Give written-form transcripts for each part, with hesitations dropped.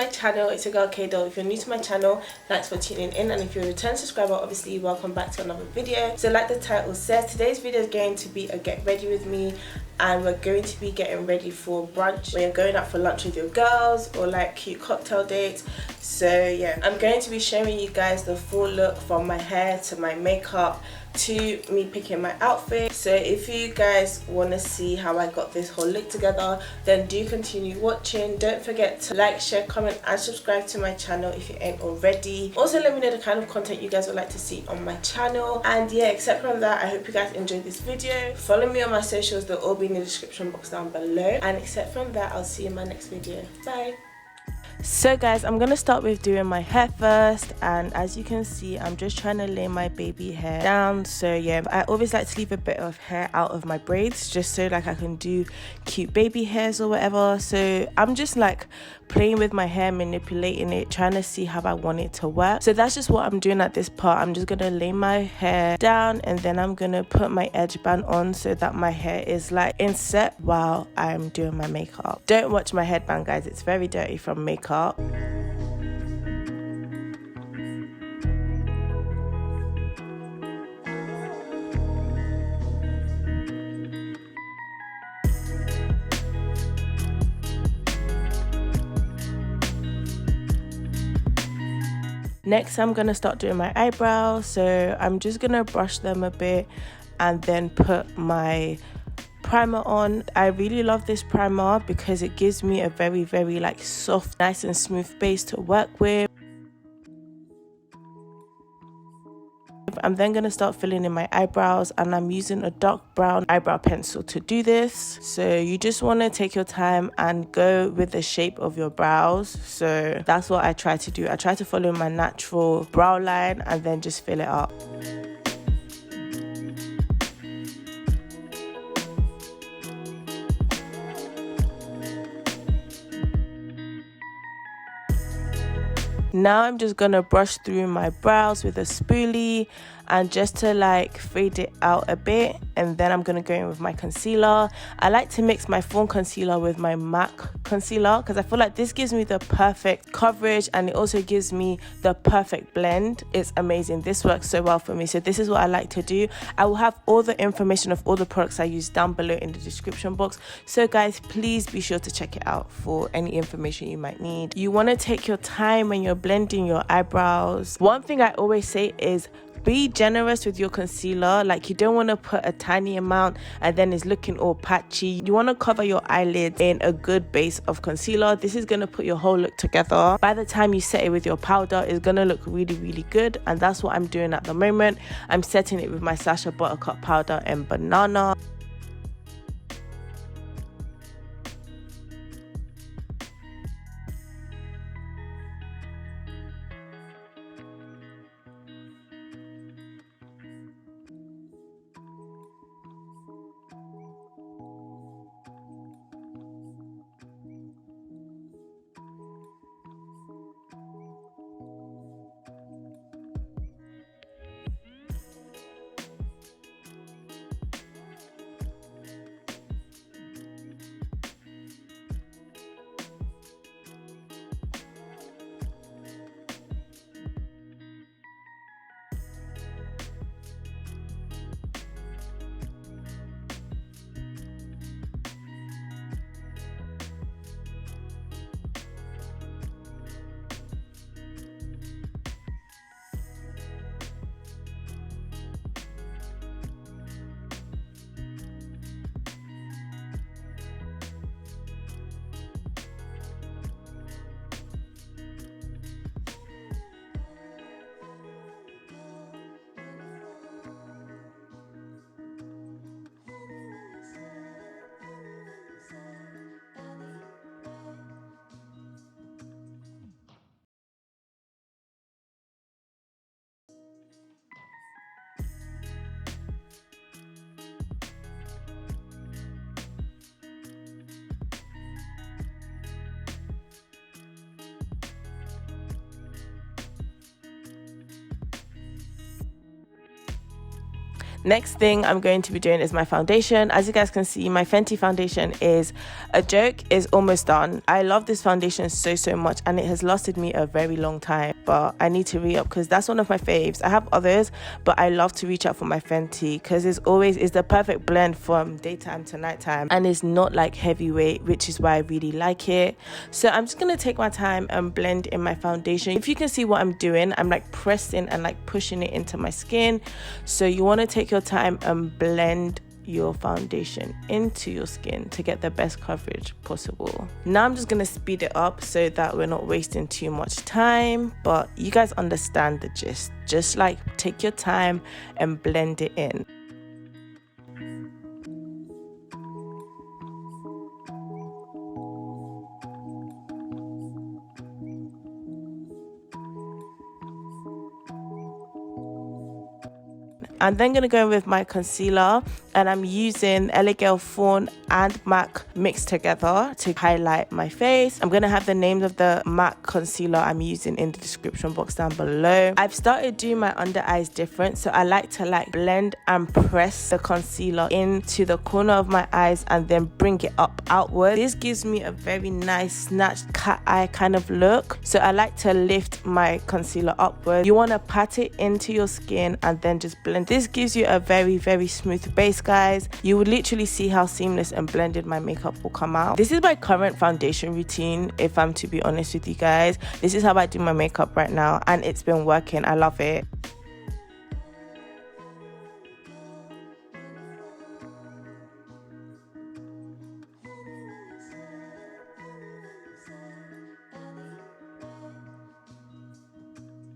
channel. It's your girl K.DOLL. If you're new to my channel, thanks for tuning in, and if you're a return subscriber, obviously welcome back to another video. So like the title says, today's video is going to be a get ready with me, and we're going to be getting ready for brunch when you're going out for lunch with your girls or like cute cocktail dates. So yeah, I'm going to be showing you guys the full look from my hair to my makeup to me picking my outfit. So if you guys want to see how I got this whole look together, then do continue watching. Don't forget to like, share, comment and subscribe to my channel if you ain't already. Also let me know the kind of content you guys would like to see on my channel. And yeah, except from that, I hope you guys enjoyed this video. Follow me on my socials, they'll all be in the description box down below. And except from that, I'll see you in my next video. Bye. So guys, I'm gonna start with doing my hair first, and as you can see, I'm just trying to lay my baby hair down. So yeah, I always like to leave a bit of hair out of my braids just so like I can do cute baby hairs or whatever. So I'm just like playing with my hair, manipulating it, trying to see how I want it to work. So that's just what I'm doing at this part. I'm just gonna lay my hair down, and then I'm gonna put my edge band on so that my hair is like inset while I'm doing my makeup. Don't watch my headband, guys, it's very dirty from makeup. Next, I'm gonna start doing my eyebrows. So I'm just gonna brush them a bit and then put my primer on. I really love this primer because it gives me a very like soft, nice and smooth base to work with. I'm then going to start filling in my eyebrows, and I'm using a dark brown eyebrow pencil to do this. So you just want to take your time and go with the shape of your brows. So that's what I try to do. I try to follow my natural brow line and then just fill it up. Now I'm just gonna brush through my brows with a spoolie and just to like fade it out a bit, and then I'm gonna go in with my concealer. I like to mix my Fawn concealer with my MAC concealer because I feel like this gives me the perfect coverage and it also gives me the perfect blend. It's amazing. This works so well for me. So this is what I like to do. I will have all the information of all the products I use down below in the description box. So guys, please be sure to check it out for any information you might need. You want to take your time when you're blending your eyebrows. One thing I always say is be generous with your concealer. Like, you don't want to put a tiny amount and then it's looking all patchy. You want to cover your eyelids in a good base of concealer. This is going to put your whole look together. By the time you set it with your powder, it's going to look really good, and that's what I'm doing at the moment. I'm setting it with my Sacha Buttercup powder and banana. Next thing I'm going to be doing is my foundation. As you guys can see, my Fenty foundation is a joke, is almost done. I love this foundation so much, and it has lasted me a very long time, but I need to re-up because that's one of my faves. I have others, but I love to reach out for my Fenty because it's the perfect blend from daytime to nighttime, and it's not like heavyweight, which is why I really like it. So I'm just gonna take my time and blend in my foundation. If you can see what I'm doing, I'm like pressing and like pushing it into my skin. So you want to take your time and blend your foundation into your skin to get the best coverage possible. Now I'm just going to speed it up so that we're not wasting too much time, but you guys understand the gist. Just like take your time and blend it in. I'm then going to go with my concealer, and I'm using LA Girl Fawn and MAC mixed together to highlight my face. I'm going to have the names of the MAC concealer I'm using in the description box down below. I've started doing my under eyes different, so I like to blend and press the concealer into the corner of my eyes and then bring it up outward. This gives me a very nice snatched cat eye kind of look, so I like to lift my concealer upward. You want to pat it into your skin and then just blend. This gives you a very smooth base, guys. You would literally see how seamless and blended my makeup will come out. This is my current foundation routine, if I'm to be honest with you guys. This is how I do my makeup right now, and it's been working. I love it.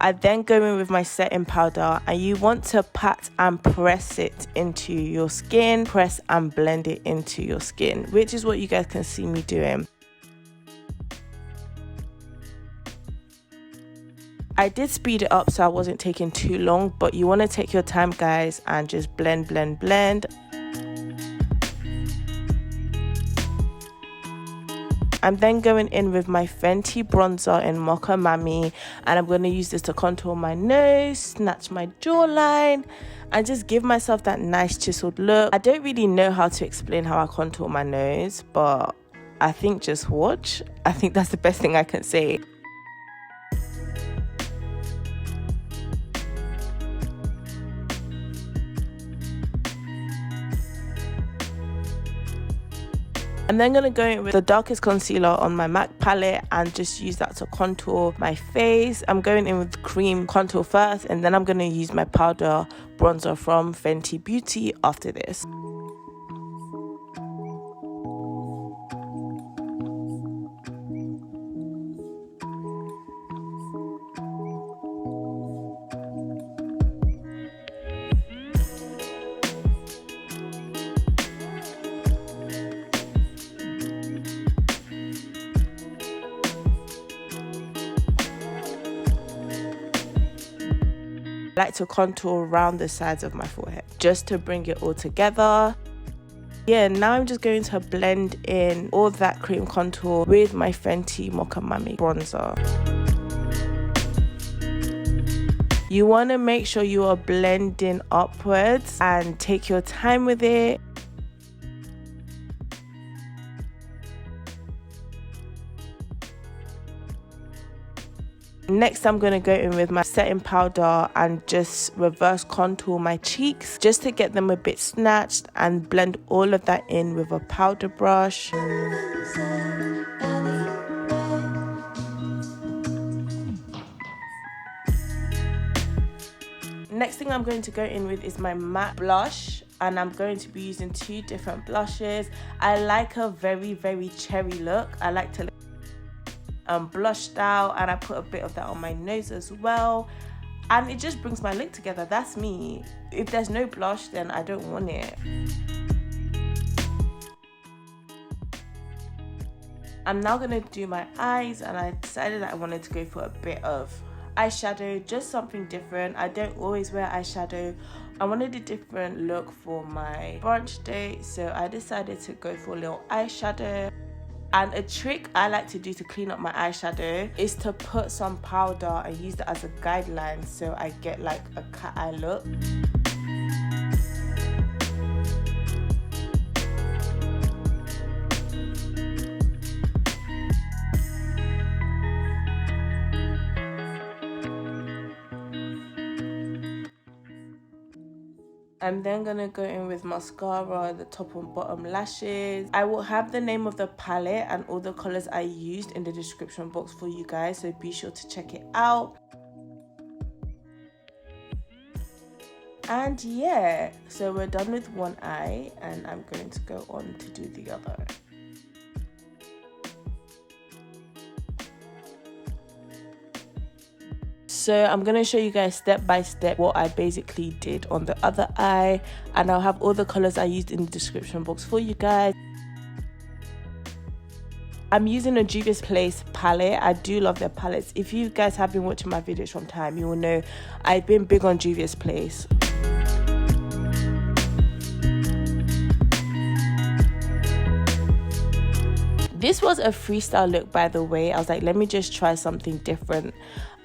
I then go in with my setting powder, and you want to pat and press it into your skin, press and blend it into your skin, which is what you guys can see me doing. I did speed it up so I wasn't taking too long, but you want to take your time, guys, and just blend. I'm then going in with my Fenty bronzer in Mocha Mami, and I'm going to use this to contour my nose, snatch my jawline, and just give myself that nice chiseled look. I don't really know how to explain how I contour my nose, but I think just watch. I think that's the best thing I can say. I'm then going to go in with the darkest concealer on my MAC palette and just use that to contour my face. I'm going in with cream contour first, and then I'm going to use my powder bronzer from Fenty Beauty after this. I like to contour around the sides of my forehead just to bring it all together. Yeah, now I'm just going to blend in all that cream contour with my Fenty Mocha Mami bronzer. You want to make sure you are blending upwards and take your time with it. Next, I'm going to go in with my setting powder and just reverse contour my cheeks just to get them a bit snatched, and blend all of that in with a powder brush. Next thing I'm going to go in with is my matte blush, and I'm going to be using two different blushes. I like a very cherry look. I like to blush style, and I put a bit of that on my nose as well, and it just brings my look together. That's me. If there's no blush, then I don't want it. I'm now gonna do my eyes, and I decided that I wanted to go for a bit of eyeshadow, just something different. I don't always wear eyeshadow. I wanted a different look for my brunch date, so I decided to go for a little eyeshadow. And a trick I like to do to clean up my eyeshadow is to put some powder and use that as a guideline so I get like a cat eye look. I'm then gonna go in with mascara, the top and bottom lashes. I will have the name of the palette and all the colors I used in the description box for you guys, so be sure to check it out. And yeah, so we're done with one eye and I'm going to go on to do the other. So I'm going to show you guys step by step what I basically did on the other eye, and I'll have all the colors I used in the description box for you guys. I'm using a Juvia's Place palette. I do love their palettes. If you guys have been watching my videos from time, you will know I've been big on Juvia's Place. This was a freestyle look, by the way. I was like, let me just try something different.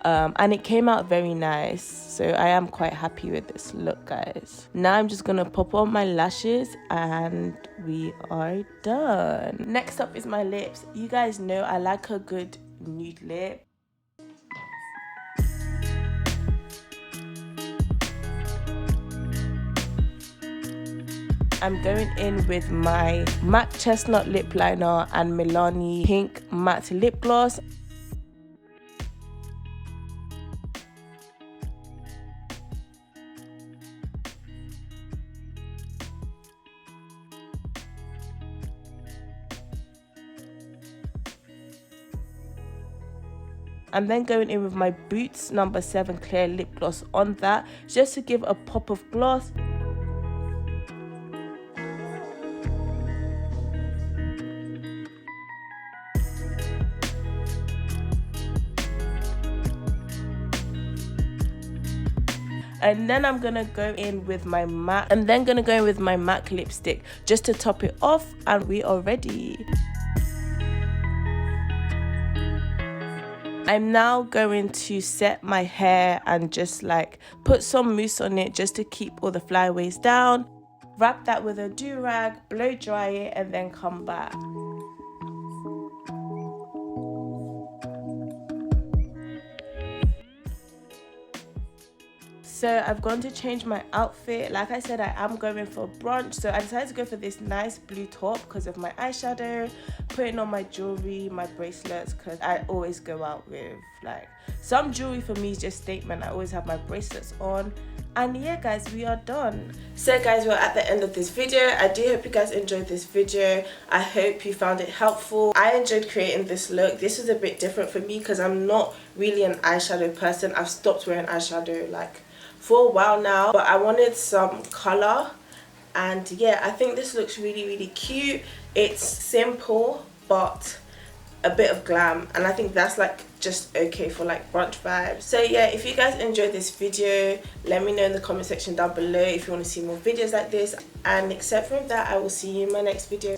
And it came out very nice. So I am quite happy with this look, guys. Now I'm just going to pop on my lashes and we are done. Next up is my lips. You guys know I like a good nude lip. I'm going in with my MAC Chestnut lip liner and Milani Pink matte lip gloss. I'm then going in with my Boots No. 7 clear lip gloss on that, just to give a pop of gloss. And then I'm gonna go in with my MAC. I'm then gonna go in with my MAC lipstick just to top it off, and we are ready. I'm now going to set my hair and just like put some mousse on it just to keep all the flyaways down. Wrap that with a do-rag, blow dry it, and then come back. So I've gone to change my outfit. Like I said, I am going for brunch, so I decided to go for this nice blue top because of my eyeshadow, putting on my jewelry, my bracelets, because I always go out with like some jewelry. For me is just statement. I always have my bracelets on. And yeah, guys, we are done. So guys, we're at the end of this video. I do hope you guys enjoyed this video. I hope you found it helpful. I enjoyed creating this look. This was a bit different for me because I'm not really an eyeshadow person. I've stopped wearing eyeshadow like for a while now, but I wanted some color, and yeah, I think this looks really cute. It's simple but a bit of glam, and I think that's like just okay for like brunch vibes. So yeah, if you guys enjoyed this video, let me know in the comment section down below if you want to see more videos like this, and except from that, I will see you in my next video.